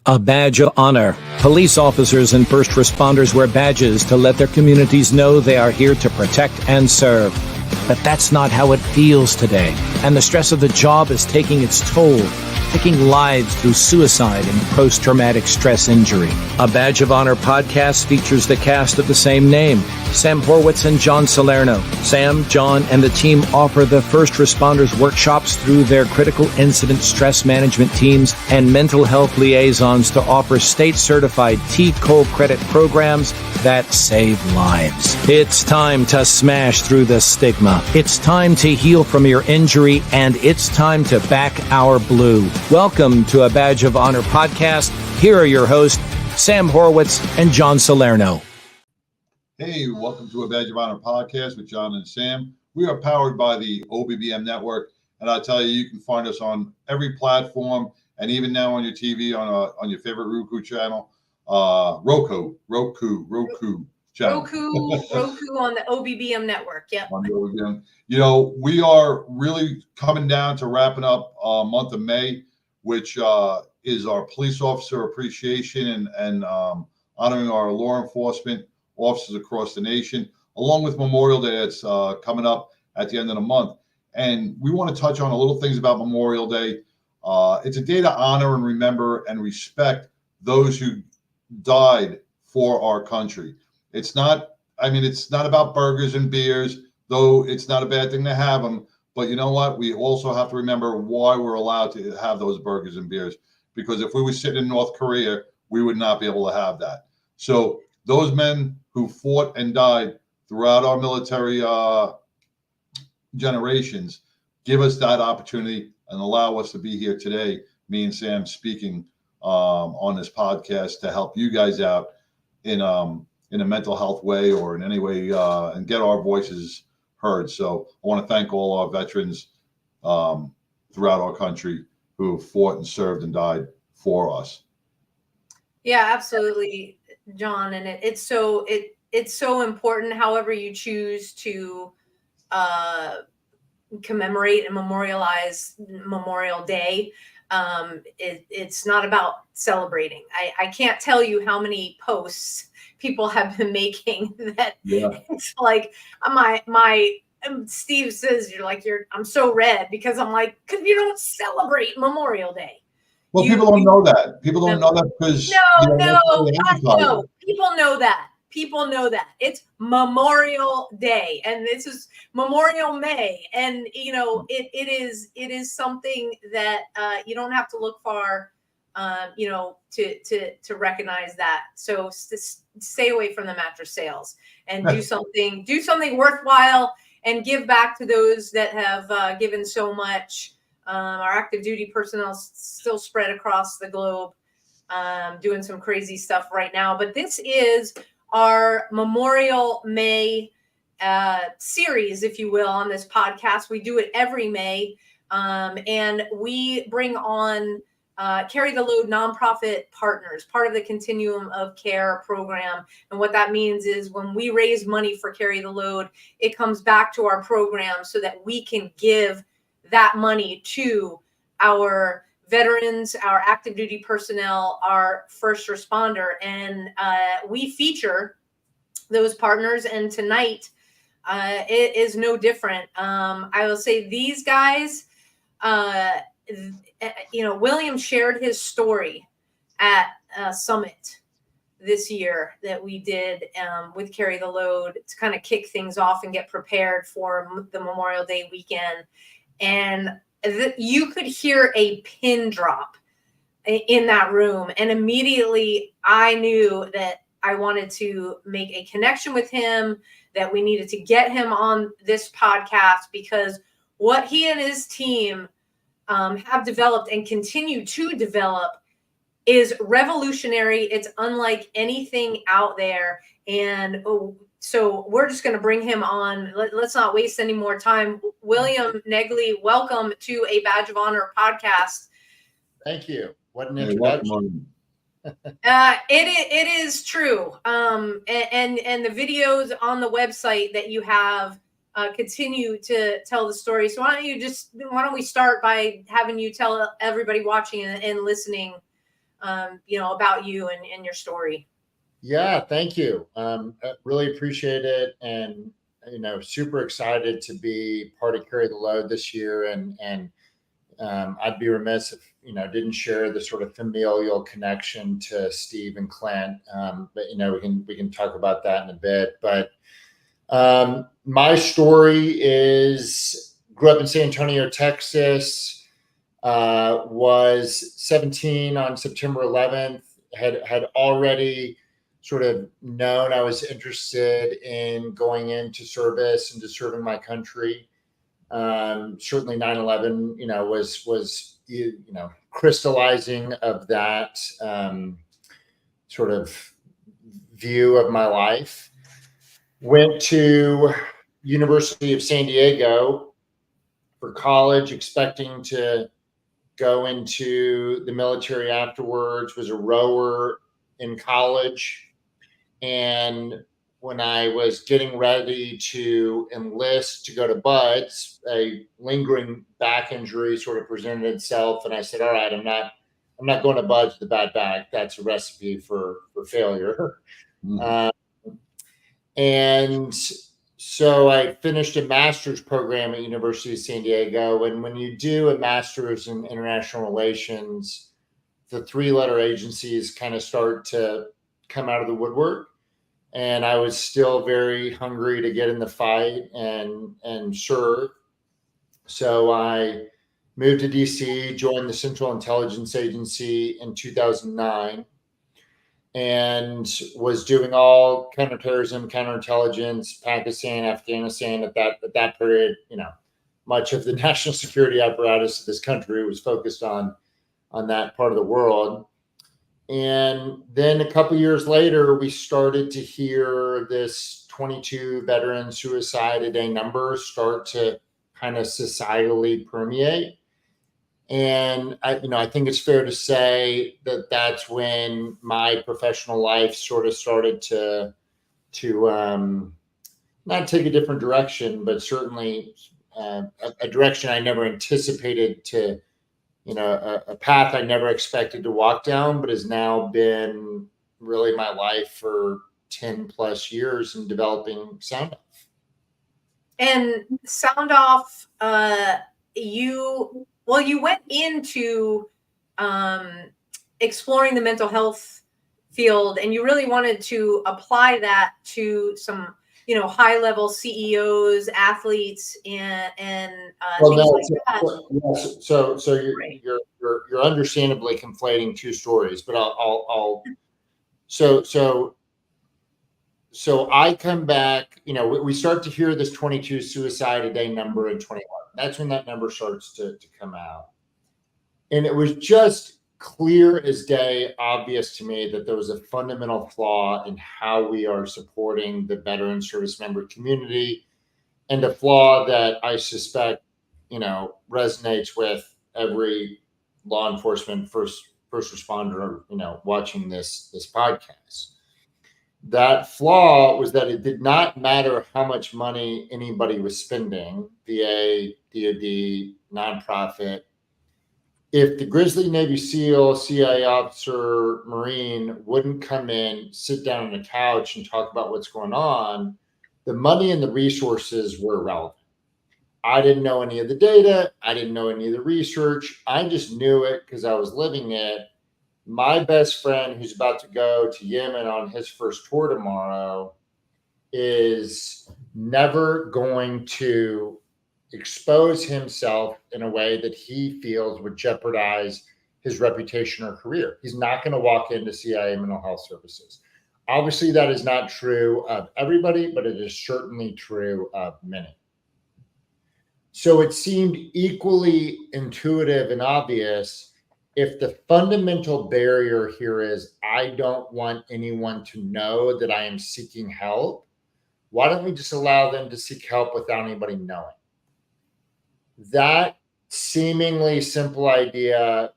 A badge of honor. Police officers and first responders wear badges to let their communities know they are here to protect and serve. But that's not how it feels today, and the stress of the job is taking its toll, taking lives through suicide and post-traumatic stress injury. A Badge of Honor podcast features the cast of the same name, Sam Horwitz and John Salerno. Sam, John, and the team offer the first responders workshops through their critical incident stress management teams and mental health liaisons to offer state-certified T-COLE credit programs that save lives. It's time to smash through the stigma. It's time to heal from your injury, and it's time to back our blue. Welcome to A Badge of Honor podcast. Here are your hosts, Sam Horwitz and John Salerno. Hey, welcome to A Badge of Honor podcast with John and Sam. We are powered by the OBBM network, and I tell you, you can find us on every platform, and even now on your TV on your favorite Roku channel, Roku channel. Roku on the OBBM network. Yep. On the OBBM. You know, we are really coming down to wrapping up month of May, which is our police officer appreciation and honoring our law enforcement officers across the nation, along with Memorial Day that's coming up at the end of the month. And we want to touch on a little things about Memorial Day. It's a day to honor and remember and respect those who died for our country. It's not about burgers and beers, though it's not a bad thing to have them. But you know what? We also have to remember why we're allowed to have those burgers and beers. Because if we were sitting in North Korea, we would not be able to have that. So those men who fought and died throughout our military generations give us that opportunity and allow us to be here today, me and Sam speaking on this podcast to help you guys out in a mental health way or in any way and get our voices heard. So I want to thank all our veterans throughout our country who fought and served and died for us. Yeah, absolutely, John. And it's so important. However you choose to commemorate and memorialize Memorial Day. It's not about celebrating. I can't tell you how many posts people have been making that it's like my Steve says I'm so red because I'm like, because you don't celebrate Memorial Day. Well, people don't know that. People don't know that because people know that. People know that it's Memorial Day, and this is Memorial May, and it is something that you don't have to look far, to recognize that. So stay away from the mattress sales and do something worthwhile and give back to those that have given so much. Our active duty personnel still spread across the globe, doing some crazy stuff right now. But this is our Memorial May series, if you will, on this podcast. We do it every May, and we bring on Carry the Load nonprofit partners, part of the Continuum of Care program. And what that means is when we raise money for Carry the Load, it comes back to our program so that we can give that money to our veterans, our active duty personnel, our first responder. And we feature those partners. And tonight it is no different. I will say these guys, William shared his story at Summit this year that we did with Carry the Load to kind of kick things off and get prepared for the Memorial Day weekend. And you could hear a pin drop in that room. And immediately I knew that I wanted to make a connection with him, that we needed to get him on this podcast, because what he and his team have developed and continue to develop is revolutionary. It's unlike anything out there. And so we're just going to bring him on. Let's not waste any more time. William Negley, welcome to A Badge of Honor podcast. Thank you. What an introduction. It is true. And the videos on the website that you have continue to tell the story. So why don't we start by having you tell everybody watching and listening about you and your story. Yeah, thank you. I really appreciate it, and super excited to be part of Carry the Load this year. And I'd be remiss if didn't share the sort of familial connection to Steve and Clint. But we can talk about that in a bit. But my story is grew up in San Antonio, Texas. Was 17 on September 11th. Had already sort of known I was interested in going into service and to serving my country. Certainly 9/11, was crystallizing of that sort of view of my life. Went to University of San Diego for college, expecting to go into the military afterwards. Was a rower in college. And when I was getting ready to enlist to go to Buds, a lingering back injury sort of presented itself. And I said, all right, I'm not going to Buds with a bad back. That's a recipe for failure. Mm-hmm. And so I finished a master's program at University of San Diego. And when you do a master's in international relations, the 3-letter agencies kind of start to come out of the woodwork. And I was still very hungry to get in the fight and serve. So I moved to DC, joined the Central Intelligence Agency in 2009, and was doing all counterterrorism, counterintelligence, Pakistan, Afghanistan. At that period, much of the national security apparatus of this country was focused on that part of the world. And then a couple years later, we started to hear this 22 veteran suicide a day number start to kind of societally permeate. And I think it's fair to say that that's when my professional life sort of started to not take a different direction, but certainly a direction I never anticipated to. A path I never expected to walk down, but has now been really my life for 10 plus years in developing Sound Off. And Sound Off, you went into exploring the mental health field, and you really wanted to apply that to some high-level CEOs, athletes, and things like that. So you're understandably conflating two stories, but so I come back. We start to hear this 22 suicide a day number in 2021. That's when that number starts to come out, and it was just clear as day, obvious to me that there was a fundamental flaw in how we are supporting the veteran service member community, and a flaw that I suspect, resonates with every law enforcement first responder, watching this podcast. That flaw was that it did not matter how much money anybody was spending, VA, DoD, nonprofit. If the Grizzly Navy SEAL, CIA officer, Marine wouldn't come in, sit down on a couch and talk about what's going on, the money and the resources were irrelevant. I didn't know any of the data. I didn't know any of the research. I just knew it because I was living it. My best friend, who's about to go to Yemen on his first tour tomorrow, is never going to expose himself in a way that he feels would jeopardize his reputation or career. He's not going to walk into CIA mental health services. Obviously, that is not true of everybody, but it is certainly true of many. So it seemed equally intuitive and obvious. If the fundamental barrier here is I don't want anyone to know that I am seeking help, why don't we just allow them to seek help without anybody knowing? That seemingly simple idea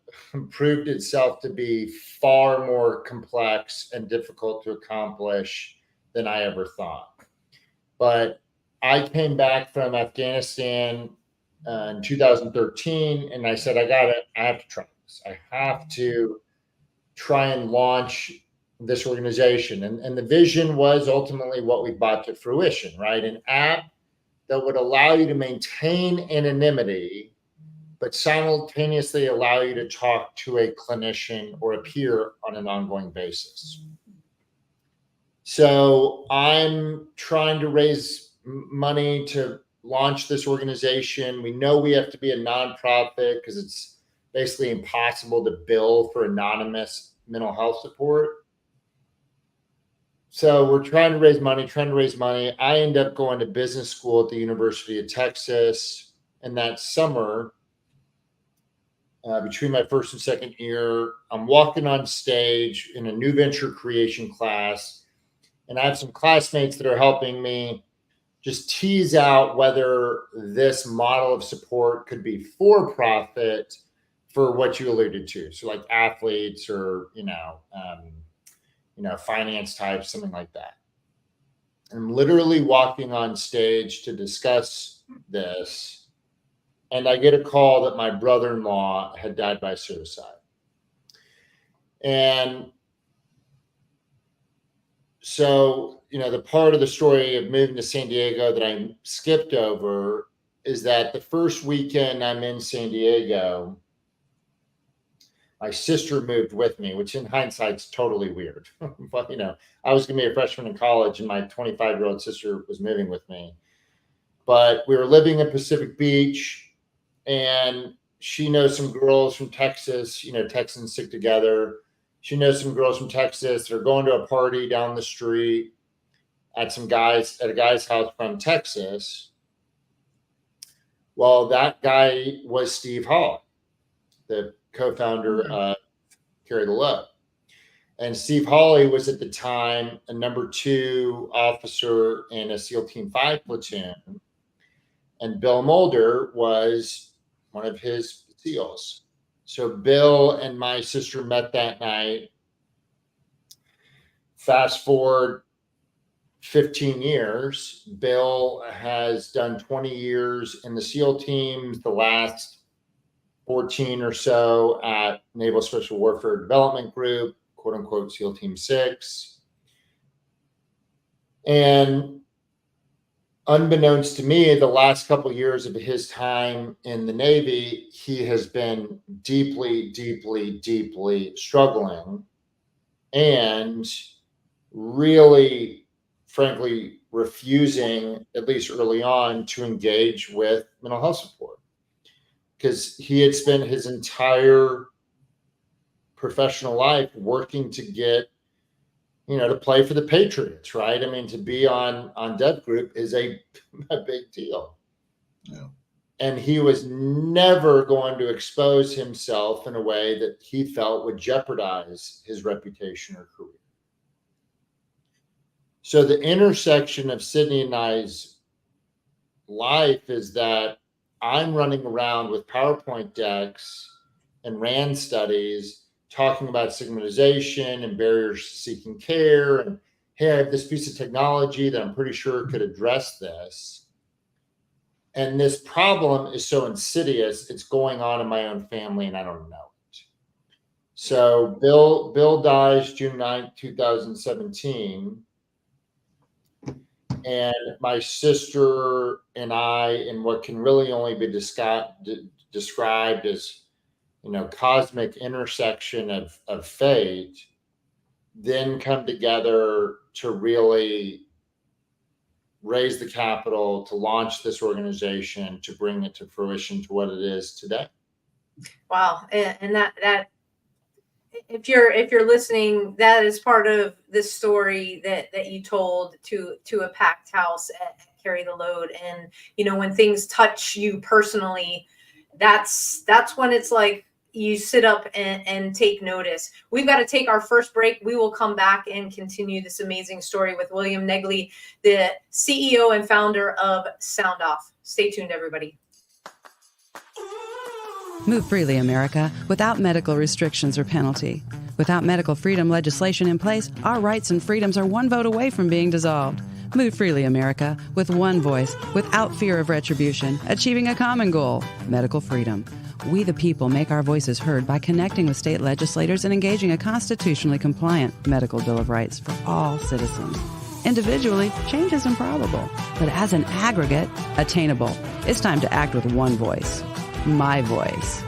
proved itself to be far more complex and difficult to accomplish than I ever thought. But I came back from Afghanistan in 2013, and I said, I have to try this. I have to try and launch this organization. And the vision was ultimately what we brought to fruition, right? An app that would allow you to maintain anonymity, but simultaneously allow you to talk to a clinician or a peer on an ongoing basis. So I'm trying to raise money to launch this organization. We know we have to be a nonprofit because it's basically impossible to bill for anonymous mental health support. So we're trying to raise money. I end up going to business school at the University of Texas. And that summer, between my first and second year, I'm walking on stage in a new venture creation class. And I have some classmates that are helping me just tease out whether this model of support could be for profit for what you alluded to. So like athletes or, finance types, something like that. I'm literally walking on stage to discuss this. And I get a call that my brother-in-law had died by suicide. And so, the part of the story of moving to San Diego that I skipped over is that the first weekend I'm in San Diego, my sister moved with me, which in hindsight's totally weird. But, I was going to be a freshman in college and my 25-year-old sister was moving with me. But we were living in Pacific Beach and she knows some girls from Texas, Texans stick together. She knows some girls from Texas that are going to a party down the street at a guy's house from Texas. Well, that guy was Steve Hall, the co-founder of Carry the Load. And Steve Hawley was at the time a number 2 officer in a SEAL Team 5 platoon. And Bill Mulder was one of his SEALs. So Bill and my sister met that night. Fast forward 15 years, Bill has done 20 years in the SEAL teams, the last 14 or so at Naval Special Warfare Development Group, quote unquote SEAL Team 6. And unbeknownst to me, the last couple of years of his time in the Navy, he has been deeply, deeply, deeply struggling and really, frankly, refusing, at least early on, to engage with mental health support because he had spent his entire professional life working to get to play for the Patriots, right? I mean, to be on Dev Group is a big deal. Yeah. And he was never going to expose himself in a way that he felt would jeopardize his reputation or career. So the intersection of Sydney and I's life is that I'm running around with PowerPoint decks and RAND studies talking about stigmatization and barriers to seeking care. And hey, I have this piece of technology that I'm pretty sure could address this. And this problem is so insidious, it's going on in my own family and I don't know it. So Bill dies June 9th, 2017. And my sister and I, in what can really only be described as cosmic intersection of fate, then come together to really raise the capital to launch this organization, to bring it to fruition to what it is today. Wow. And that if you're listening, that is part of this story that you told to a packed house at Carry the Load. And, when things touch you personally, that's when it's like, you sit up and take notice. We've got to take our first break. We will come back and continue this amazing story with William Negley, the CEO and founder of Sound Off. Stay tuned, everybody. Move freely, America, without medical restrictions or penalty. Without medical freedom legislation in place, our rights and freedoms are one vote away from being dissolved. Move freely, America, with one voice, without fear of retribution, achieving a common goal, medical freedom. We the people make our voices heard by connecting with state legislators and engaging a constitutionally compliant medical Bill of Rights for all citizens. Individually, change is improbable, but as an aggregate, attainable. It's time to act with one voice. My voice.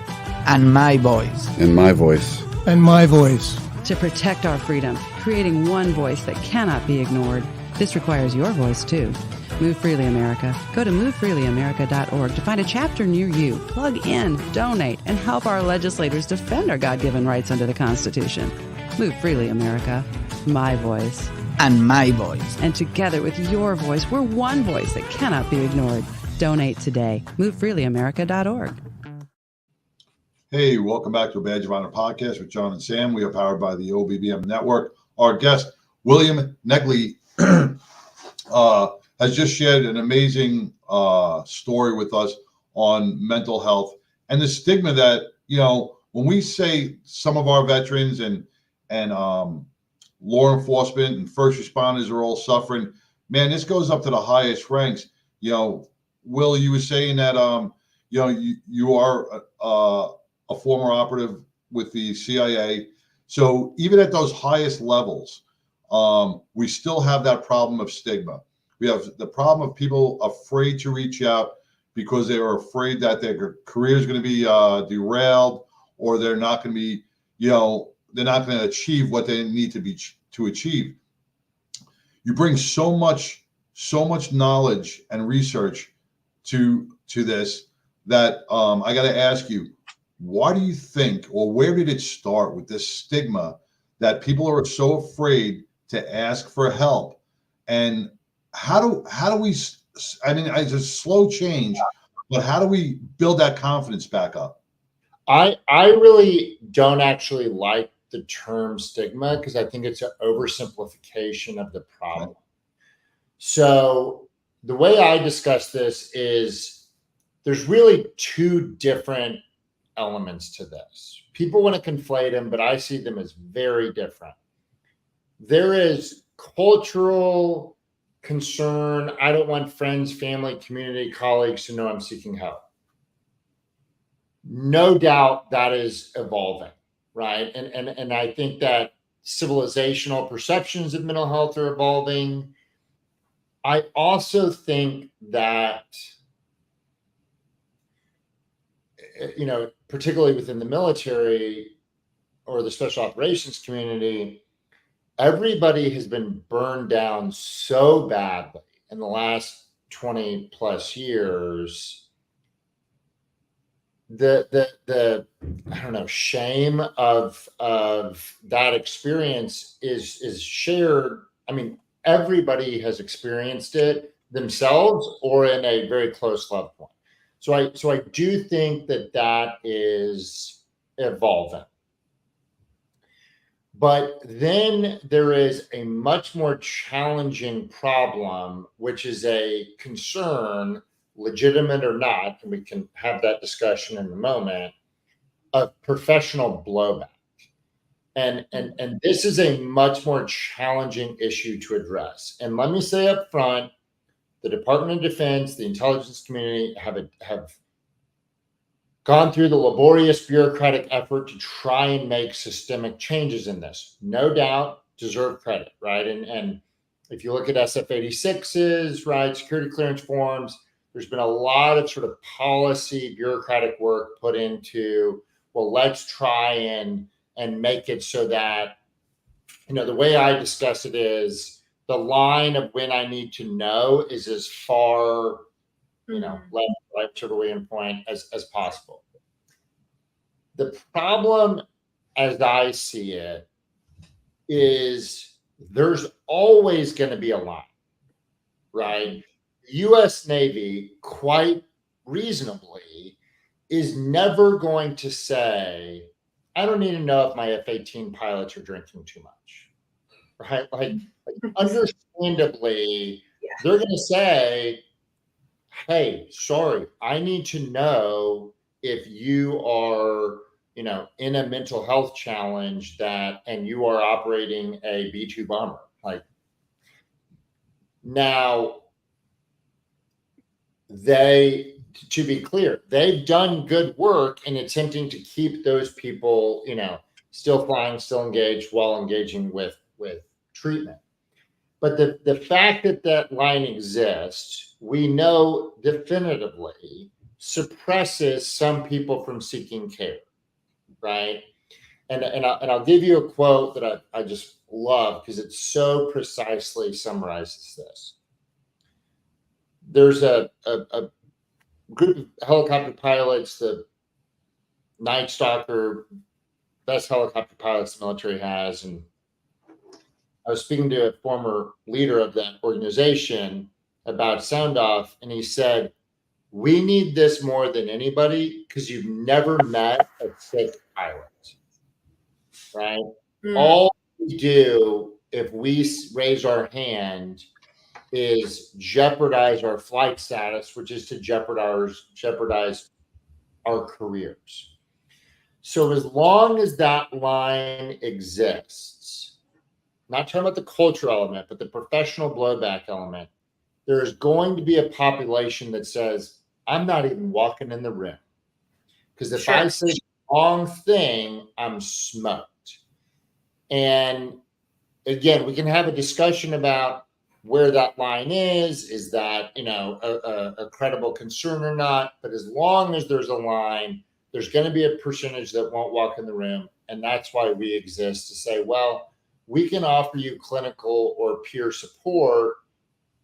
And my voice. And my voice. And my voice. To protect our freedom, creating one voice that cannot be ignored. This requires your voice, too. Move Freely America. Go to movefreelyamerica.org to find a chapter near you. Plug in, donate, and help our legislators defend our God-given rights under the Constitution. Move Freely America. My voice. And my voice. And together with your voice, we're one voice that cannot be ignored. Donate today. MoveFreelyAmerica.org. Hey, welcome back to a Badge of Honor podcast with John and Sam. We are powered by the OBBM network. Our guest, William Negley, has just shared an amazing story with us on mental health and the stigma that, when we say some of our veterans and law enforcement and first responders are all suffering, man, this goes up to the highest ranks. Will, you were saying that, you are a former operative with the CIA. So even at those highest levels, we still have that problem of stigma. We have the problem of people afraid to reach out because they are afraid that their career is going to be derailed, or they're not going to be, they're not going to achieve what they need to achieve. You bring so much knowledge and research to this that I got to ask you, why do you think, or where did it start with this stigma that people are so afraid to ask for help? And how do we, I mean, it's a slow change, but how do we build that confidence back up? I really don't actually like the term stigma because I think it's an oversimplification of the problem. So the way I discuss this is there's really two different elements to this. People want to conflate them, but I see them as very different. There is cultural concern. I don't want friends, family, community, colleagues to know I'm seeking help. No doubt that is evolving, right? And I think that civilizational perceptions of mental health are evolving. I also think that, particularly within the military or the special operations community, everybody has been burned down so badly in the last 20 plus years. The shame of that experience is shared. I mean, everybody has experienced it themselves or in a very close loved one. So I do think that is evolving. But then there is a much more challenging problem, which is a concern, legitimate or not, and we can have that discussion in a moment, of professional blowback. And this is a much more challenging issue to address. And let me say up front, the Department of Defense, the intelligence community have gone through the laborious bureaucratic effort to try and make systemic changes in this. No doubt, deserve credit, right? And if you look at SF-86s, right, security clearance forms, there's been a lot of sort of policy bureaucratic work put into, well, let's try and make it so that, the way I discuss it is the line of when I need to know is as far, left, right, to the wing point as possible. The problem, as I see it, is there's always going to be a line, right? The U.S. Navy, quite reasonably, is never going to say, I don't need to know if my F-18 pilots are drinking too much, right? Like understandably, they're going to say, hey, sorry, I need to know if you are, in a mental health challenge and you are operating a B-2 bomber. Like, Now, to be clear, they've done good work in attempting to keep those people, still flying, still engaged while engaging with treatment. But the fact that line exists, we know definitively suppresses some people from seeking care, right? And I'll give you a quote that I just love because it so precisely summarizes this. There's a group of helicopter pilots, the Night Stalker, best helicopter pilots the military has. And I was speaking to a former leader of that organization about sound off, and he said, we need this more than anybody because you've never met a sick pilot, right? All we do if we raise our hand is jeopardize our flight status, which is to jeopardize our careers. So as long as that line exists, not talking about the cultural element, but the professional blowback element, there's going to be a population that says, I'm not even walking in the room. Because if I say the wrong thing, I'm smoked. And again, we can have a discussion about where that line is that, a credible concern or not. But as long as there's a line, there's going to be a percentage that won't walk in the room. And that's why we exist, to say, well, we can offer you clinical or peer support,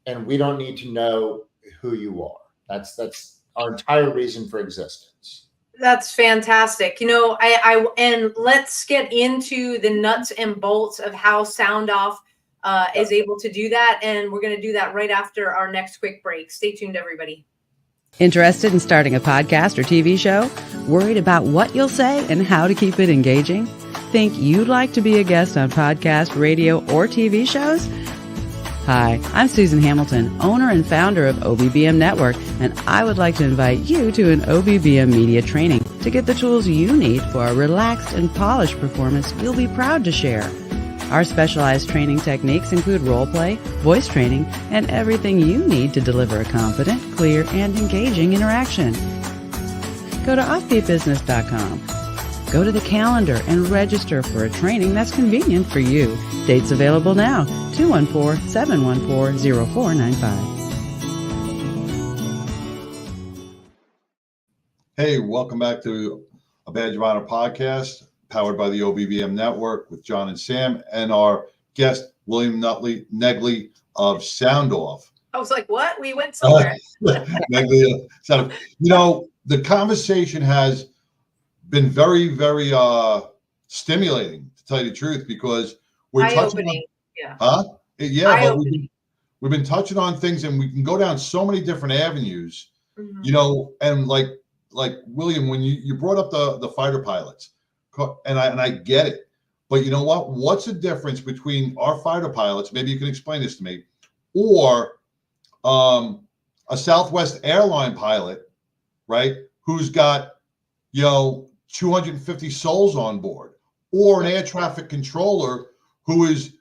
and we don't need to know who you are. That's our entire reason for existence. That's fantastic. And let's get into the nuts and bolts of how Sound Off is able to do that. And we're going to do that right after our next quick break. Stay tuned, everybody. Interested in starting a podcast or TV show? Worried about what you'll say and how to keep it engaging? Think you'd like to be a guest on podcast, radio, or TV shows? Hi, I'm Susan Hamilton, owner and founder of OBBM Network, and I would like to invite you to an OBBM media training to get the tools you need for a relaxed and polished performance you'll be proud to share. Our specialized training techniques include role play, voice training, and everything you need to deliver a confident, clear, and engaging interaction. Go to offbeatbusiness.com. Go to the calendar and register for a training that's convenient for you. Dates available now, 214-714-0495. Hey, welcome back to a Badge of Honor podcast powered by the OBBM Network with John and Sam and our guest, William Negley of Sound Off. I was like, what? We went somewhere. Negley, the conversation has been very, very stimulating, to tell you the truth, because we're touching on, but we've been touching on things, and we can go down so many different avenues, and like William, when you brought up the fighter pilots, and I get it, but you know what? What's the difference between our fighter pilots? Maybe you can explain this to me, or a Southwest airline pilot, right? Who's got 250 souls on board, or an air traffic controller who is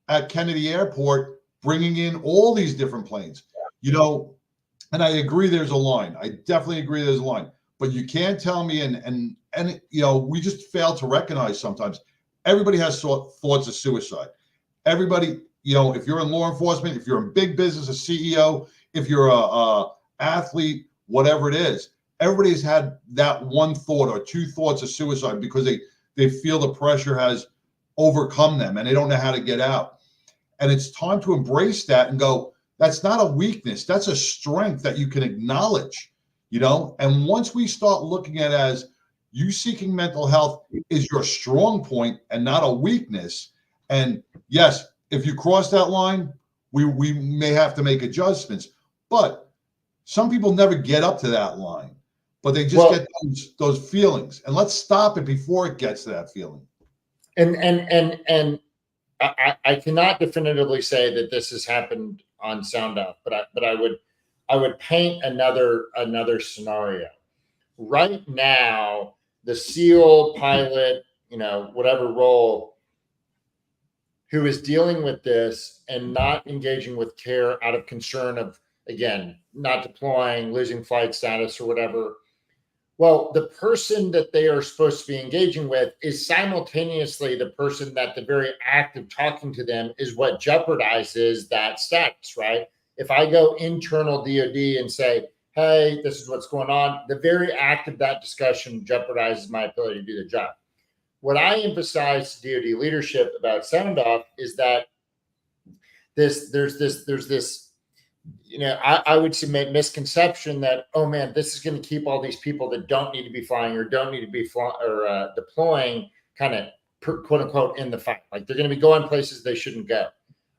at Kennedy Airport bringing in all these different planes, and I agree there's a line. I definitely agree there's a line, but you can't tell me, and we just fail to recognize sometimes everybody has thoughts of suicide. Everybody, if you're in law enforcement, if you're in big business, a CEO, if you're a athlete, whatever it is, everybody's had that one thought or two thoughts of suicide because they feel the pressure has overcome them and they don't know how to get out. And it's time to embrace that and go, that's not a weakness. That's a strength that you can acknowledge, And once we start looking at it as you seeking mental health is your strong point and not a weakness. And yes, if you cross that line, we may have to make adjustments, but some people never get up to that line. But they just get those feelings, and let's stop it before it gets to that feeling. And I cannot definitively say that this has happened on Sound Off, but I would paint another scenario. Right now, the SEAL pilot, whatever role, who is dealing with this and not engaging with care out of concern of, again, not deploying, losing flight status or whatever. Well, the person that they are supposed to be engaging with is simultaneously the person that the very act of talking to them is what jeopardizes that status, right? If I go internal DoD and say, hey, this is what's going on, the very act of that discussion jeopardizes my ability to do the job. What I emphasize to DoD leadership about sound off is that there's this, I would submit misconception that, oh man, this is going to keep all these people that don't need to be flying or don't need to be deploying kind of quote unquote in the fight. Like they're going to be going places they shouldn't go.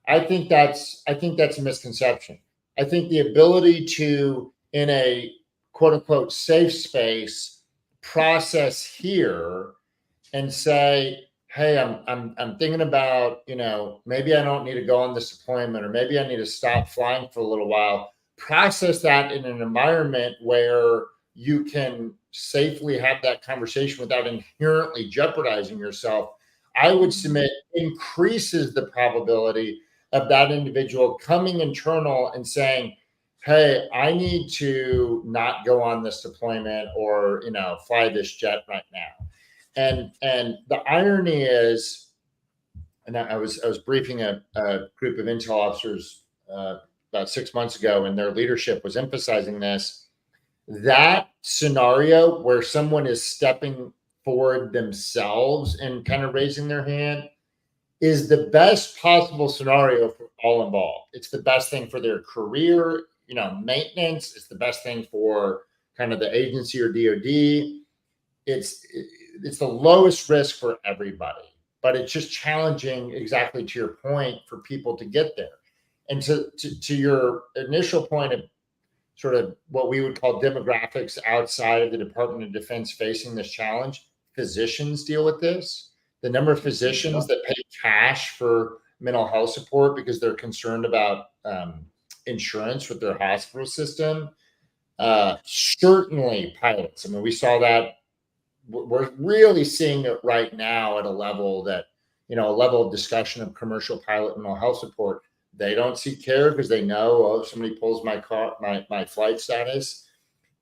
I think that's a misconception. I think the ability to, in a quote unquote safe space, process here and say, hey, I'm thinking about, maybe I don't need to go on this deployment, or maybe I need to stop flying for a little while. Process that in an environment where you can safely have that conversation without inherently jeopardizing yourself, I would submit increases the probability of that individual coming internal and saying, hey, I need to not go on this deployment or, fly this jet right now. And the irony is, and I was briefing a group of intel officers about 6 months ago, and their leadership was emphasizing this. That scenario where someone is stepping forward themselves and kind of raising their hand is the best possible scenario for all involved. It's the best thing for their career, maintenance. It's the best thing for kind of the agency or DoD. It's the lowest risk for everybody, but it's just challenging, exactly to your point, for people to get there. And to your initial point of sort of what we would call demographics outside of the Department of Defense facing this challenge, physicians deal with this. The number of physicians that pay cash for mental health support because they're concerned about insurance with their hospital system, certainly pilots. I mean, we saw that. We're really seeing it right now at a level that, a level of discussion of commercial pilot mental health support. They don't seek care because they know, if somebody pulls my flight status.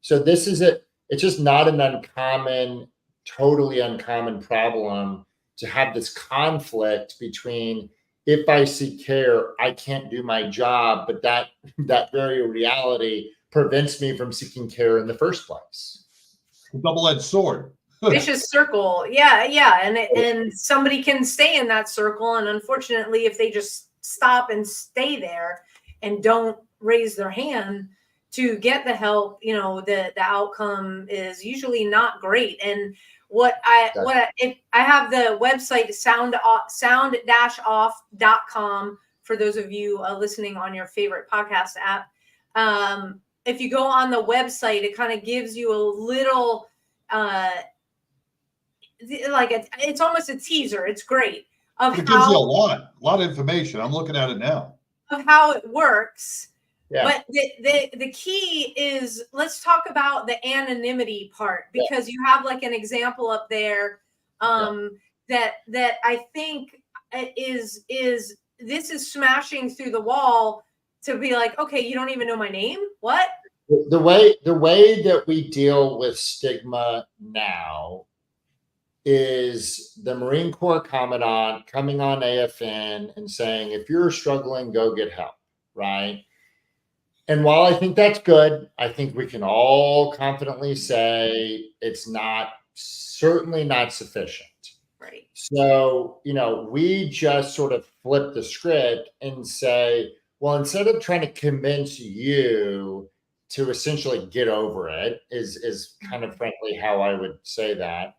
So this is it. It's just not an totally uncommon problem to have this conflict between, if I seek care, I can't do my job, but that very reality prevents me from seeking care in the first place. Double-edged sword. Vicious circle. Yeah. And somebody can stay in that circle. And unfortunately, if they just stop and stay there and don't raise their hand to get the help, the outcome is usually not great. And I have the website sound-off.com for those of you listening on your favorite podcast app. If you go on the website, it kind of gives you a little, it's almost a teaser. It's great. It gives you a lot of information. I'm looking at it now. Of how it works. Yeah. But the key is, let's talk about the anonymity part, because you have like an example up there that I think is this is smashing through the wall to be like, okay, you don't even know my name? What? The way that we deal with stigma now is the Marine Corps Commandant coming on AFN and saying, if you're struggling, go get help, right? And while I think that's good, I think we can all confidently say it's certainly not sufficient. Right. So, we just sort of flip the script and say, well, instead of trying to convince you to essentially get over it, is kind of frankly how I would say that,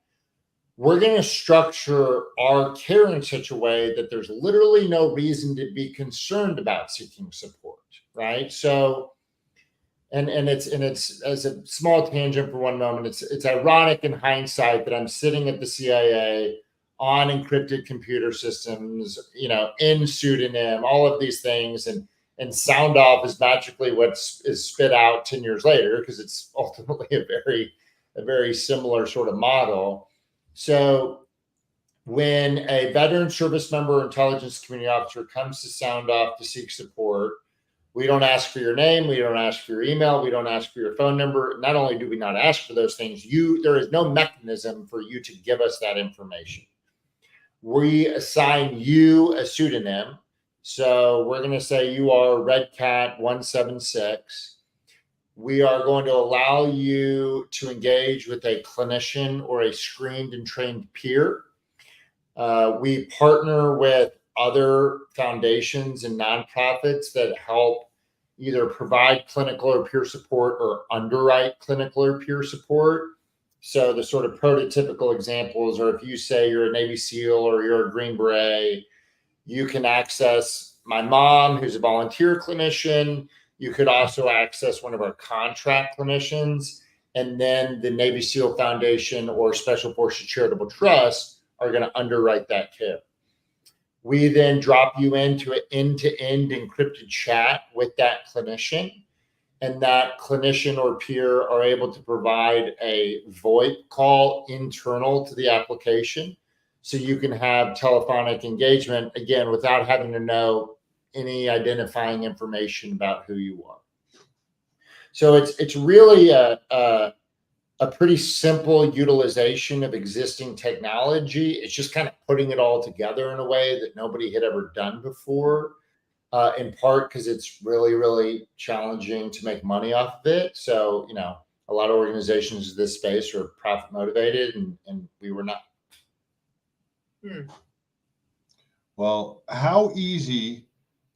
we're going to structure our care in such a way that there's literally no reason to be concerned about seeking support, right? So, and it's as a small tangent for one moment, it's ironic in hindsight that I'm sitting at the CIA on encrypted computer systems, in pseudonym, all of these things, and sound off is magically what is spit out 10 years later, because it's ultimately a very similar sort of model. So when a veteran service member or intelligence community officer comes to Sound Off to seek support, we don't ask for your name. We don't ask for your email. We don't ask for your phone number. Not only do we not ask for those things, there is no mechanism for you to give us that information. We assign you a pseudonym. So we're going to say you are Red Cat 176. We are going to allow you to engage with a clinician or a screened and trained peer. We partner with other foundations and nonprofits that help either provide clinical or peer support or underwrite clinical or peer support. So the sort of prototypical examples are if you say you're a Navy SEAL or you're a Green Beret, you can access my mom, who's a volunteer clinician. You could also access one of our contract clinicians, and then the Navy SEAL Foundation or Special Forces Charitable Trust are going to underwrite that care. We then drop you into an end-to-end encrypted chat with that clinician, and that clinician or peer are able to provide a VoIP call internal to the application. So you can have telephonic engagement, again, without having to know any identifying information about who you are. So it's really a pretty simple utilization of existing technology. It's just kind of putting it all together in a way that nobody had ever done before, in part because it's really, really challenging to make money off of it. So, a lot of organizations in this space are profit motivated, and we were not. Well, how easy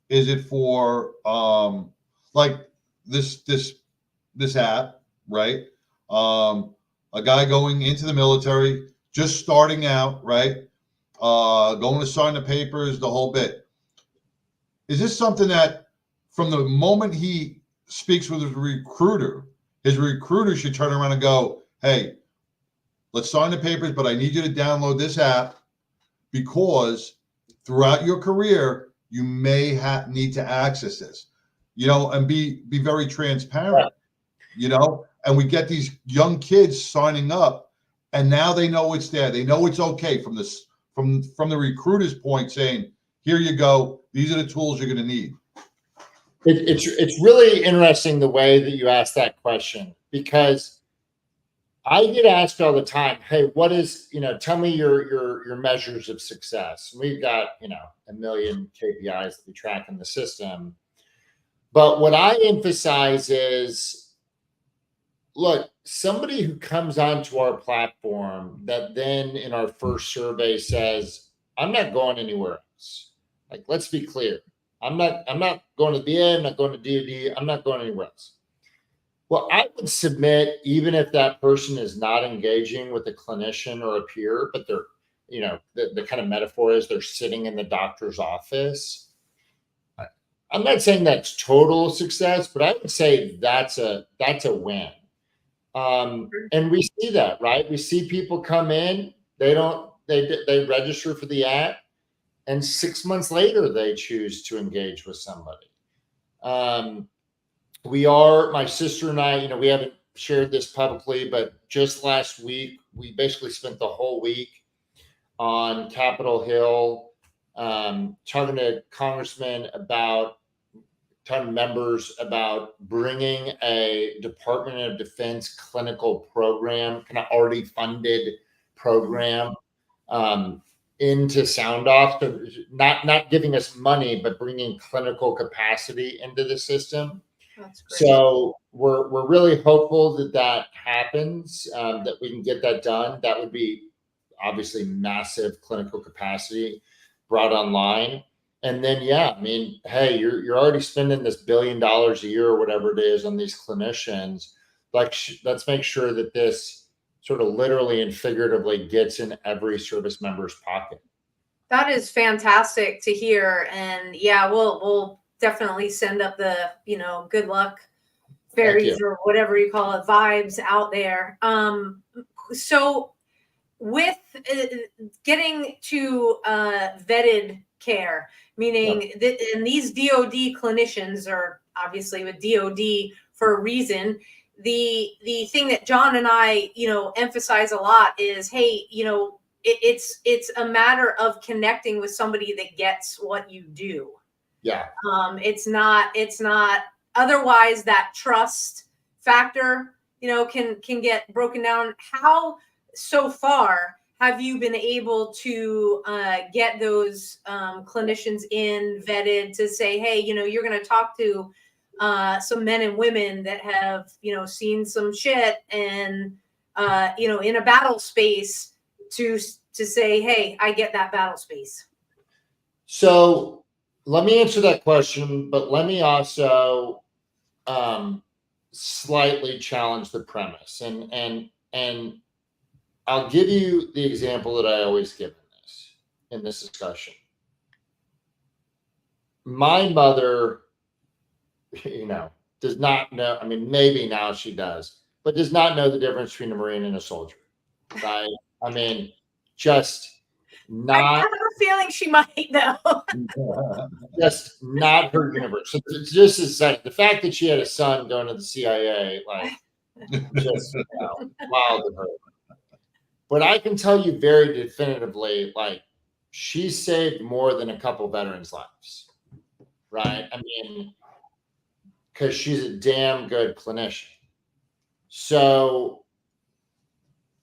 is it for like this app, right? A guy going into the military, just starting out, right? Going to sign the papers, the whole bit. Is this something that from the moment he speaks with his recruiter should turn around and go, hey, let's sign the papers, but I need you to download this app because throughout your career, you may need to access this, and be very transparent, and we get these young kids signing up, and now they know it's there. They know it's okay from the recruiter's point saying, here you go. These are the tools you're going to need. It's really interesting the way that you asked that question, because I get asked all the time, hey, what is, tell me your measures of success. And we've got, a million KPIs that we track in the system. But what I emphasize is, look, somebody who comes onto our platform that then in our first survey says, I'm not going anywhere else. Like, let's be clear. I'm not going to the VA, I'm not going to DoD, I'm not going anywhere else. Well, I would submit, even if that person is not engaging with a clinician or a peer, but they're, the kind of metaphor is they're sitting in the doctor's office. I'm not saying that's total success, but I would say that's a win. And we see that, right? We see people come in, they register for the app, and 6 months later, they choose to engage with somebody. My sister and I, we haven't shared this publicly, but just last week, we basically spent the whole week on Capitol Hill, talking to members about bringing a Department of Defense clinical program, kind of already funded program, into Sound Off. So not giving us money, but bringing clinical capacity into the system. That's great. So we're really hopeful that happens, that we can get that done. That would be obviously massive clinical capacity brought online. And then, hey, you're already spending this $1 billion a year or whatever it is on these clinicians. Like, let's make sure that this sort of literally and figuratively gets in every service member's pocket. That is fantastic to hear. And we'll definitely send up the, good luck fairies or whatever you call it, vibes out there. So with getting to vetted care, meaning that, and these DoD clinicians are obviously with DoD for a reason. The thing that John and I, emphasize a lot is, hey, it's a matter of connecting with somebody that gets what you do. Yeah. It's not otherwise that trust factor, can get broken down. How so far have you been able to get those clinicians in vetted to say, hey, you're going to talk to some men and women that have, seen some shit and, in a battle space to say, hey, I get that battle space? So let me answer that question, but let me also slightly challenge the premise. And I'll give you the example that I always give in this discussion. My mother, does not know. I mean, maybe now she does, but does not know the difference between a Marine and a soldier. Right? I mean, just not. I have a feeling she might though. Just not her universe. So just as the fact that she had a son going to the CIA, like, just wild to her. But I can tell you very definitively, like, she saved more than a couple veterans' lives, right? I mean, because she's a damn good clinician. So,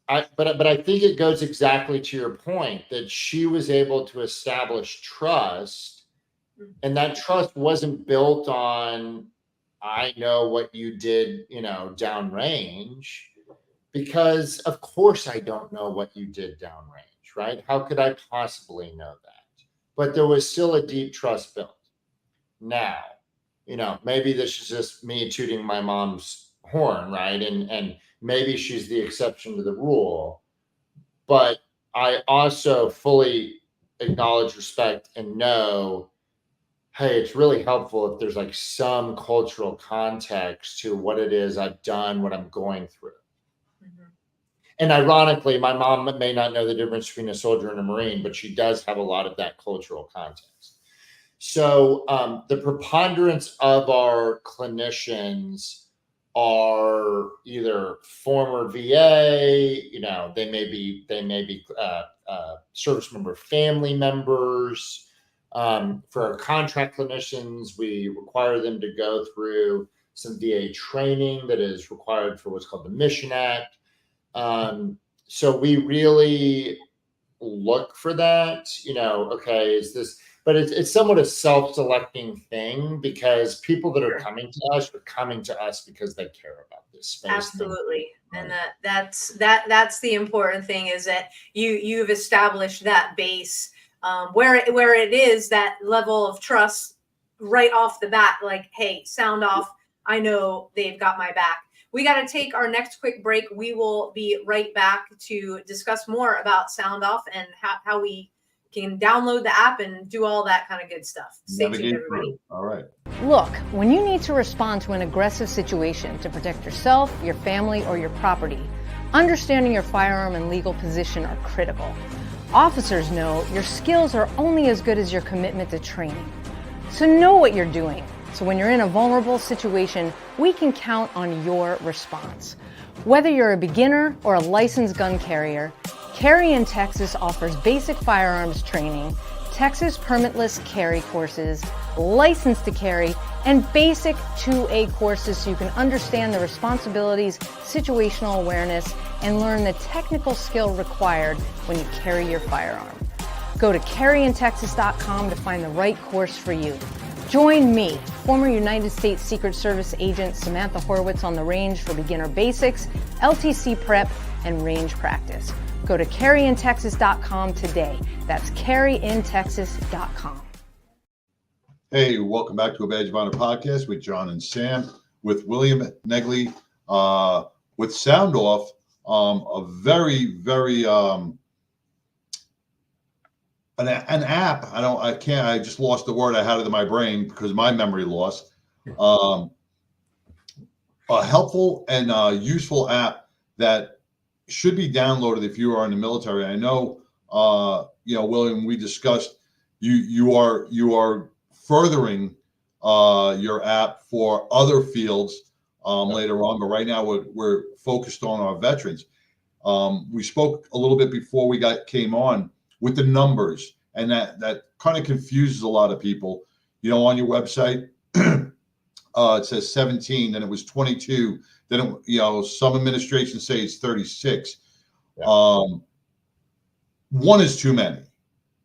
but I think it goes exactly to your point that she was able to establish trust, and that trust wasn't built on, I know what you did, downrange. Because of course I don't know what you did downrange, right? How could I possibly know that? But there was still a deep trust built. Now, maybe this is just me tooting my mom's horn, right? And maybe she's the exception to the rule. But I also fully acknowledge, respect, and know, hey, it's really helpful if there's like some cultural context to what it is I've done, what I'm going through. And ironically, my mom may not know the difference between a soldier and a Marine, but she does have a lot of that cultural context. So the preponderance of our clinicians are either former VA, they may be service member family members. For our contract clinicians, we require them to go through some VA training that is required for what's called the Mission Act. So we really look for that, okay, is this, but it's somewhat a self-selecting thing because people that are coming to us because they care about this space. Absolutely. And that's the important thing, is that you've established that base, where it is that level of trust right off the bat, like, hey, sound off, I know they've got my back. We got to take our next quick break. We will be right back to discuss more about Sound Off and how we can download the app and do all that kind of good stuff. Stay tuned, everybody. All right. Look, when you need to respond to an aggressive situation to protect yourself, your family, or your property, understanding your firearm and legal position are critical. Officers know your skills are only as good as your commitment to training. So know what you're doing. So when you're in a vulnerable situation, we can count on your response. Whether you're a beginner or a licensed gun carrier, Carry in Texas offers basic firearms training, Texas permitless carry courses, license to carry, and basic 2A courses so you can understand the responsibilities, situational awareness, and learn the technical skill required when you carry your firearm. Go to carryintexas.com to find the right course for you. Join me, former United States Secret Service agent Samantha Horwitz, on the range for beginner basics, LTC prep, and range practice. Go to carryintexas.com today. That's carryintexas.com. Hey, welcome back to a Badge of Honor podcast with John and Sam, with William Negley, with Sound Off, a very, very an app. I just lost the word. I had it in my brain because my memory loss. A helpful and useful app that should be downloaded if you are in the military. I know, William, we discussed you are furthering your app for other fields later on, but right now we're focused on our veterans. We spoke a little bit before we came on with the numbers, and that kind of confuses a lot of people. You know, on your website, it says 17, then it was 22, then it, you know, some administrations say it's 36. Yeah. One is too many.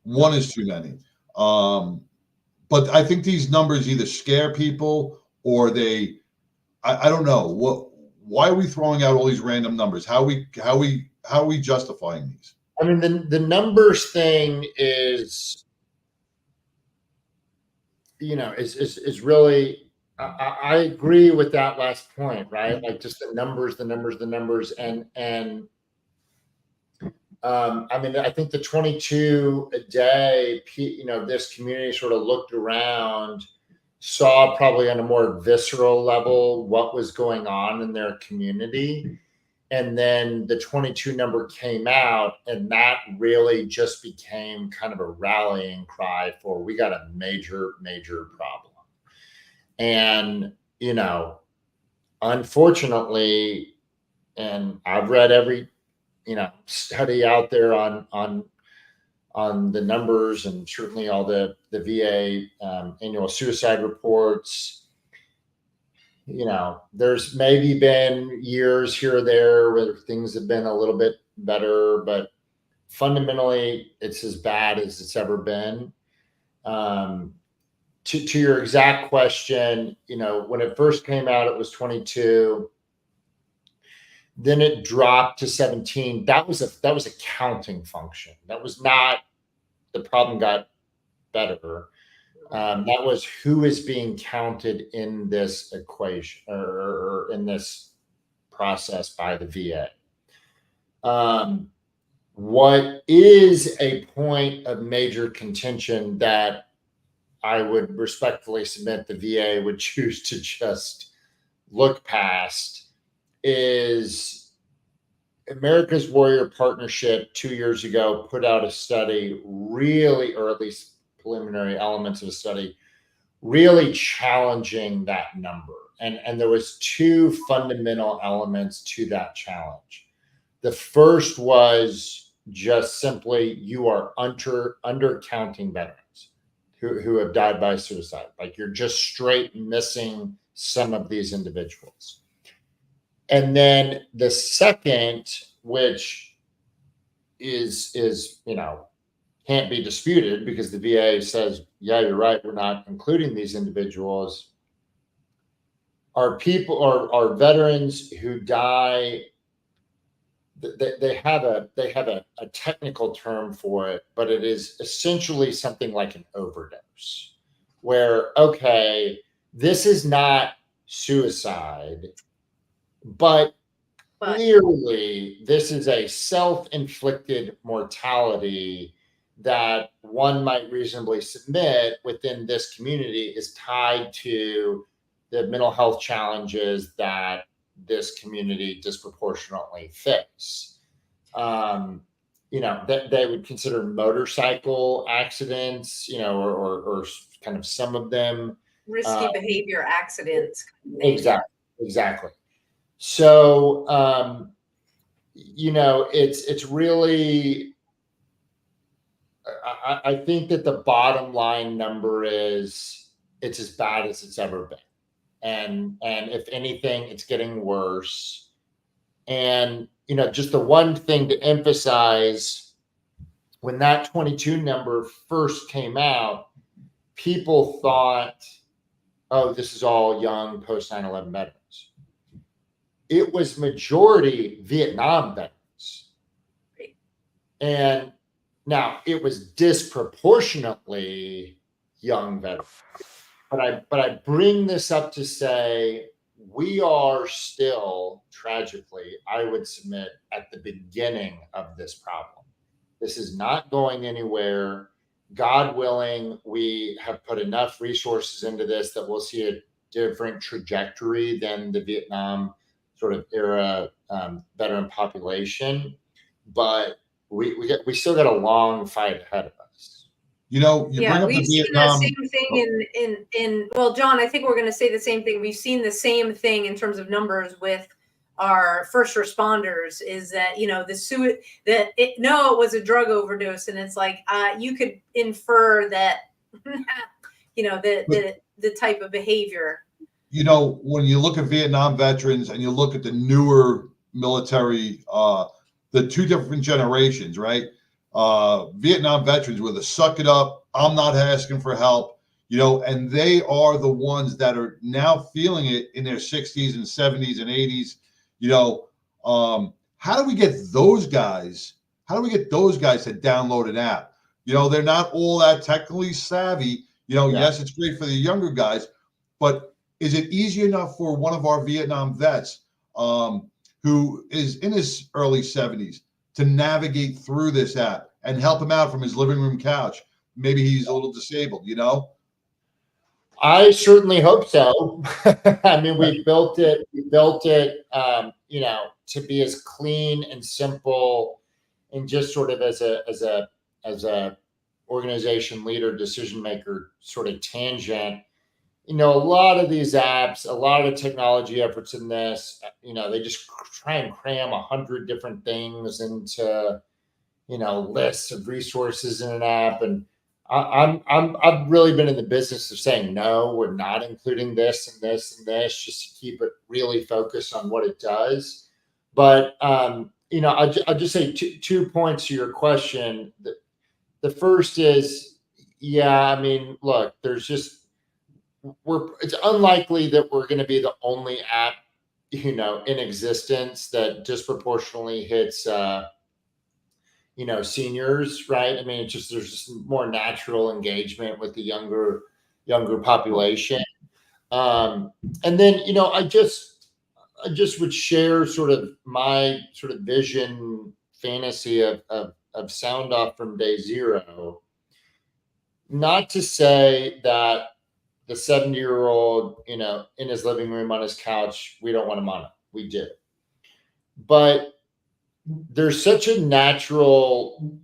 One is too many. But I think these numbers either scare people or I don't know why are we throwing out all these random numbers? How are we justifying these? I mean, the numbers thing is, you know, is really, I agree with that last point, right? Like just the numbers, and I mean, I think the 22 a day, you know, this community sort of looked around, saw probably on a more visceral level what was going on in their community. And then the 22 number came out, and that really just became kind of a rallying cry for, we got a major, major problem. And, you know, unfortunately, and I've read every, you know, study out there on the numbers, and certainly all the VA annual suicide reports. You know, there's maybe been years here or there where things have been a little bit better, but fundamentally it's as bad as it's ever been. To your exact question, you know, when it first came out, it was 22. Then it dropped to 17. That was a counting function. That was not, the problem got better. That was who is being counted in this equation or in this process by the VA. What is a point of major contention that I would respectfully submit the VA would choose to just look past is America's Warrior Partnership 2 years ago put out a study, really, or at least preliminary elements of a study, really challenging that number. And there was two fundamental elements to that challenge. The first was just simply, you are undercounting veterans who have died by suicide. Like, you're just straight missing some of these individuals. And then the second, which is, you know, can't be disputed because the VA says, yeah, you're right, we're not including these individuals, are veterans who die. They have a technical term for it, but it is essentially something like an overdose, where, okay, this is not suicide, but clearly this is a self-inflicted mortality that one might reasonably submit within this community is tied to the mental health challenges that this community disproportionately face. You know, that they would consider motorcycle accidents, you know, or kind of some of them risky behavior accidents. Exactly. So, you know, it's really, I think that the bottom line number is it's as bad as it's ever been. And if anything, it's getting worse. And, you know, just the one thing to emphasize, when that 22 number first came out, people thought, oh, this is all young post 9/11 veterans. It was majority Vietnam veterans. And now it was disproportionately young veterans. But I bring this up to say we are still, tragically, I would submit, at the beginning of this problem. This is not going anywhere. God willing, we have put enough resources into this that we'll see a different trajectory than the Vietnam sort of era veteran population. But we still got a long fight ahead of us. You know, you bring up we've the seen Vietnam. the same thing well, John, I think we're going to say the same thing. We've seen the same thing in terms of numbers with our first responders is that, you know, it was a drug overdose, and it's like you could infer that, you know, the type of behavior. You know, when you look at Vietnam veterans and you look at the newer military, the two different generations, right? Vietnam veterans were the suck it up, I'm not asking for help, you know, and they are the ones that are now feeling it in their 60s and 70s and 80s. You know, how do we get those guys? How do we get those guys to download an app? You know, they're not all that technically savvy. You know, Yeah. yes, it's great for the younger guys, but is it easy enough for one of our Vietnam vets who is in his early 70s to navigate through this app and help him out from his living room couch? Maybe he's a little disabled, you know? I certainly hope so. I mean, we built it, you know, to be as clean and simple and just sort of as a organization leader, decision maker sort of tangent. You know, a lot of these apps, a lot of the technology efforts in this, you know, they just try and cram 100 different things into, you know, lists of resources in an app. And I've really been in the business of saying, no, we're not including this and this and this, just to keep it really focused on what it does. But, you know, I'll just say two points to your question. The first is, yeah, I mean, look, it's unlikely that we're going to be the only app, you know, in existence that disproportionately hits, you know, seniors, right? I mean, there's just more natural engagement with the younger population. And then, you know, I just would share sort of my sort of vision fantasy of sound off from day zero. Not to say that the 70-year-old, you know, in his living room on his couch, we don't want him on it. We do. But there's such a natural,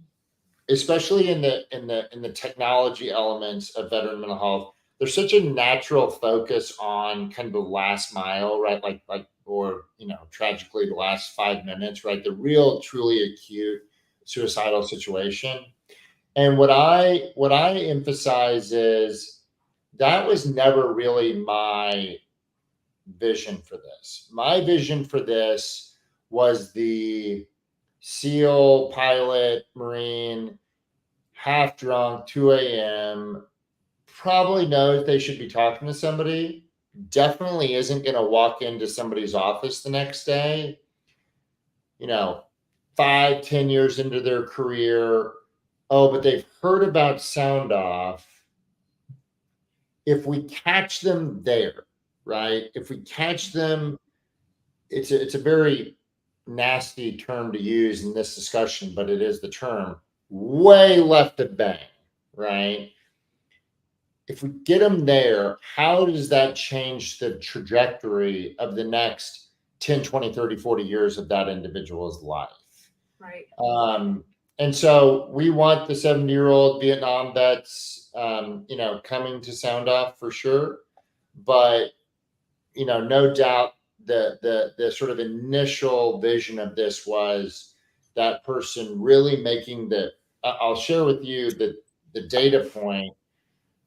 especially in the technology elements of veteran mental health, there's such a natural focus on kind of the last mile, right? Like, or, you know, tragically the last 5 minutes, right? The real, truly acute suicidal situation. And what I emphasize is that was never really my vision for this. My vision for this was the SEAL, pilot, Marine, half drunk, 2 a.m., probably knows they should be talking to somebody, definitely isn't going to walk into somebody's office the next day, you know, 5-10 years into their career. Oh, but they've heard about Sound Off. If we catch them there, right? If we catch them, it's a very nasty term to use in this discussion, but it is the term, way left of bang, right? If we get them there, how does that change the trajectory of the next 10, 20, 30, 40 years of that individual's life? Right. And so we want the 70-year-old Vietnam vets, you know, coming to Sound Off for sure. But, you know, no doubt the sort of initial vision of this was that person really making I'll share with you the data point.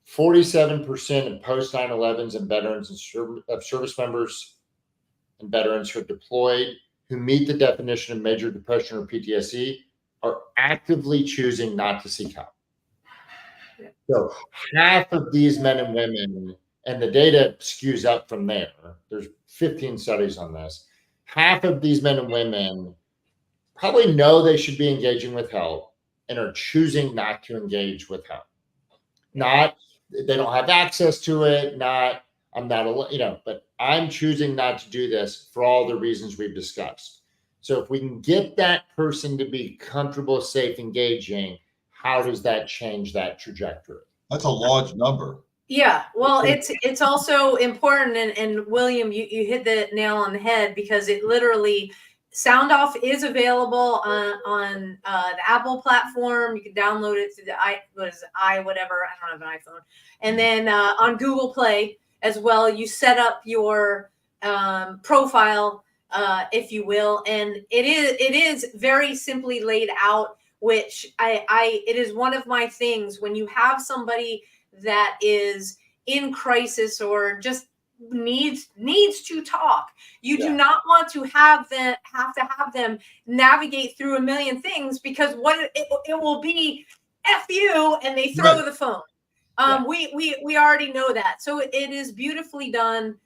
47% of post 9/11s and veterans of service members and veterans who are deployed who meet the definition of major depression or PTSI are actively choosing not to seek help. Yeah. So half of these men and women, and the data skews up from there. There's 15 studies on this. Half of these men and women probably know they should be engaging with help and are choosing not to engage with help. Not they don't have access to it. Not I'm not, you know, but I'm choosing not to do this for all the reasons we've discussed. So if we can get that person to be comfortable, safe, engaging, how does that change that trajectory? That's a large number. Yeah, well, it's also important, and William, you hit the nail on the head, because it literally, Sound Off is available on the Apple platform. You can download it through the whatever. I don't have an iPhone. And then on Google Play as well, you set up your profile if you will. And it is very simply laid out, which it is one of my things when you have somebody that is in crisis or just needs to talk. You do not want to have them navigate through a million things, because what it will be F you, and they throw the phone. We already know that. So it is beautifully done.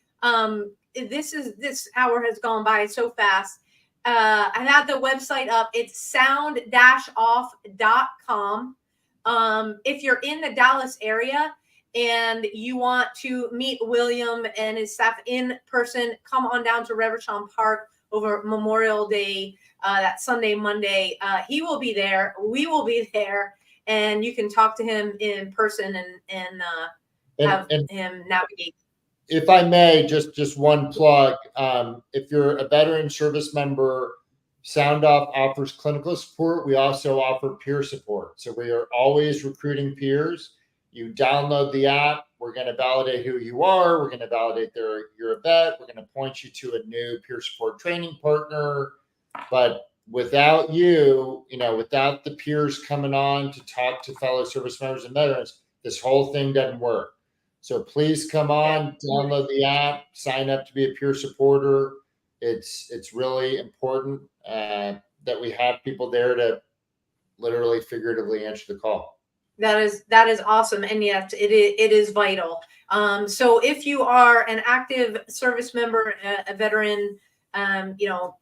This hour has gone by so fast. I had the website up. It's sound-off.com. If you're in the Dallas area and you want to meet William and his staff in person, come on down to Revolution Park over Memorial Day, that Sunday, Monday. He will be there. We will be there. And you can talk to him in person and have him navigate. If I may, just one plug. If you're a veteran service member, Sound Off offers clinical support. We also offer peer support. So we are always recruiting peers. You download the app. We're going to validate who you are. We're going to validate you're a vet. We're going to point you to a new peer support training partner. But without you, without the peers coming on to talk to fellow service members and veterans, this whole thing doesn't work. So please come on, download the app, sign up to be a peer supporter. It's really important that we have people there to literally, figuratively answer the call. That is awesome, and yes, it is vital. So if you are an active service member, a veteran,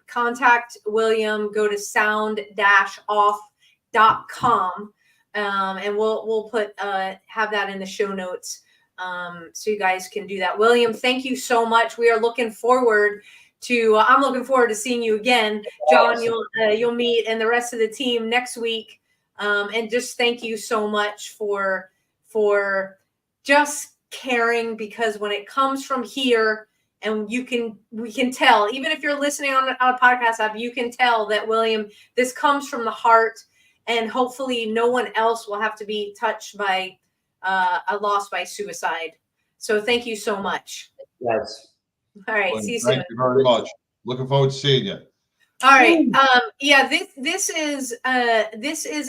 contact William. Go to sound-off.com, and we'll put have that in the show notes, so you guys can do that. William, thank you so much. We are looking forward to. I'm looking forward to seeing you again, John. Awesome. You'll meet and the rest of the team next week. And just thank you so much for just caring, because when it comes from here, and we can tell, even if you're listening on a podcast app, you can tell that, William, this comes from the heart, and hopefully no one else will have to be touched by a loss by suicide. So thank you so much. Yes. All right. See you soon. Thank you very much. Looking forward to seeing you. All right. This is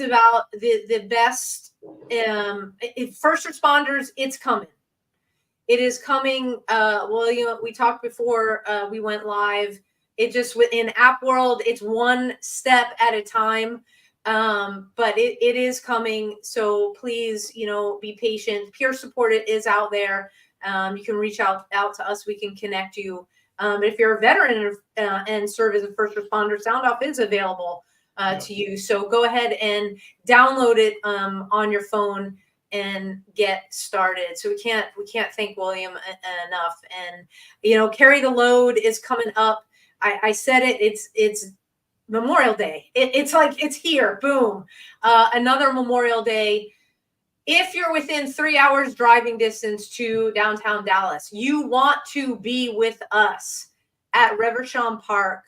about the best first responders. It's coming. It is coming. William, we talked before we went live. It just in app world, it's one step at a time. But it is coming. So please, be patient. Peer support is out there. You can reach out to us. We can connect you. If you're a veteran and serve as a first responder, Sound Off is available to you. So go ahead and download it on your phone and get started. So we can't thank William enough. And Carry the Load is coming up. I said it. It's Memorial Day. It's like it's here. Boom. Another Memorial Day. If you're within 3 hours driving distance to downtown Dallas, you want to be with us at Revolution Park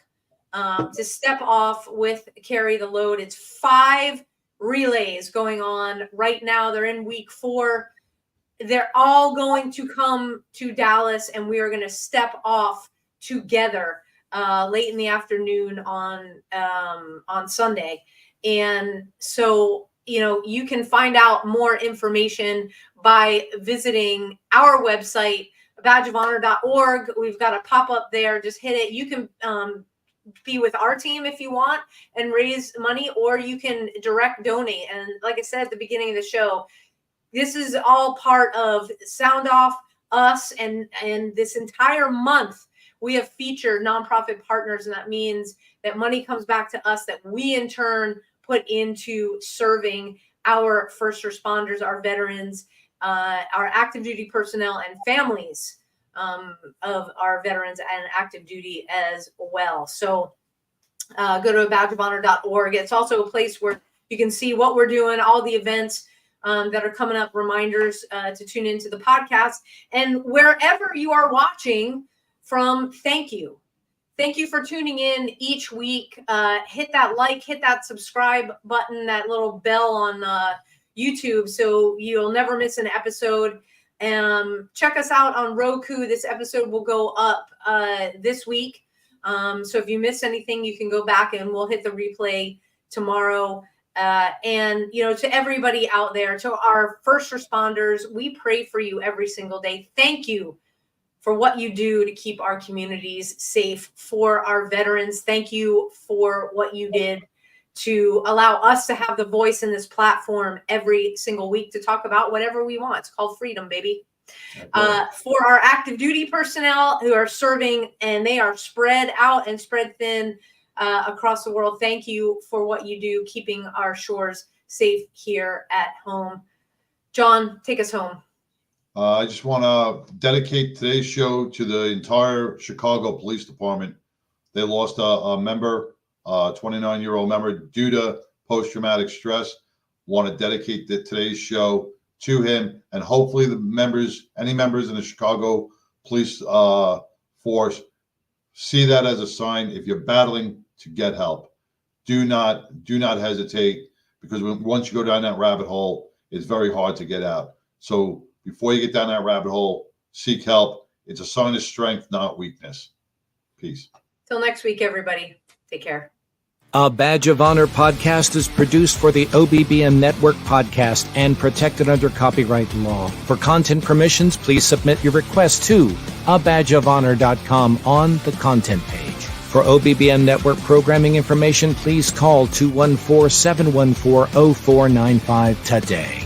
to step off with Carry the Load. It's 5 relays going on right now. They're in week 4. They're all going to come to Dallas, and we are going to step off together late in the afternoon on Sunday. And so you can find out more information by visiting our website, badgeofhonor.org. We've got a pop-up there. Just hit it. You can be with our team if you want and raise money, or you can direct donate. And like I said at the beginning of the show, this is all part of Sound Off, us, and this entire month we have featured nonprofit partners, and that means that money comes back to us that we in turn put into serving our first responders, our veterans, our active duty personnel, and families of our veterans and active duty as well. So go to badgeofhonor.org. It's also a place where you can see what we're doing, all the events that are coming up, reminders to tune into the podcast. And wherever you are watching from, thank you. Thank you for tuning in each week. Hit that like, hit that subscribe button, that little bell on YouTube, so you'll never miss an episode. Check us out on Roku. This episode will go up this week. So if you miss anything, you can go back and we'll hit the replay tomorrow. And, to everybody out there, to our first responders, we pray for you every single day. Thank you for what you do to keep our communities safe. For our veterans, thank you for what you did to allow us to have the voice in this platform every single week to talk about whatever we want. It's called freedom, baby. For our active duty personnel who are serving, and they are spread out and spread thin across the world, thank you for what you do, keeping our shores safe here at home. John, take us home. I just want to dedicate today's show to the entire Chicago Police Department. They lost a member, a 29-year-old member, due to post-traumatic stress. Want to dedicate today's show to him, and hopefully any members in the Chicago Police Force see that as a sign. If you're battling, to get help, do not hesitate, because once you go down that rabbit hole, it's very hard to get out. So before you get down that rabbit hole, seek help. It's a sign of strength, not weakness. Peace. Till next week, everybody. Take care. A Badge of Honor podcast is produced for the OBBM Network podcast and protected under copyright law. For content permissions, please submit your request to abadgeofhonor.com on the content page. For OBBM Network programming information, please call 214-714-0495 today.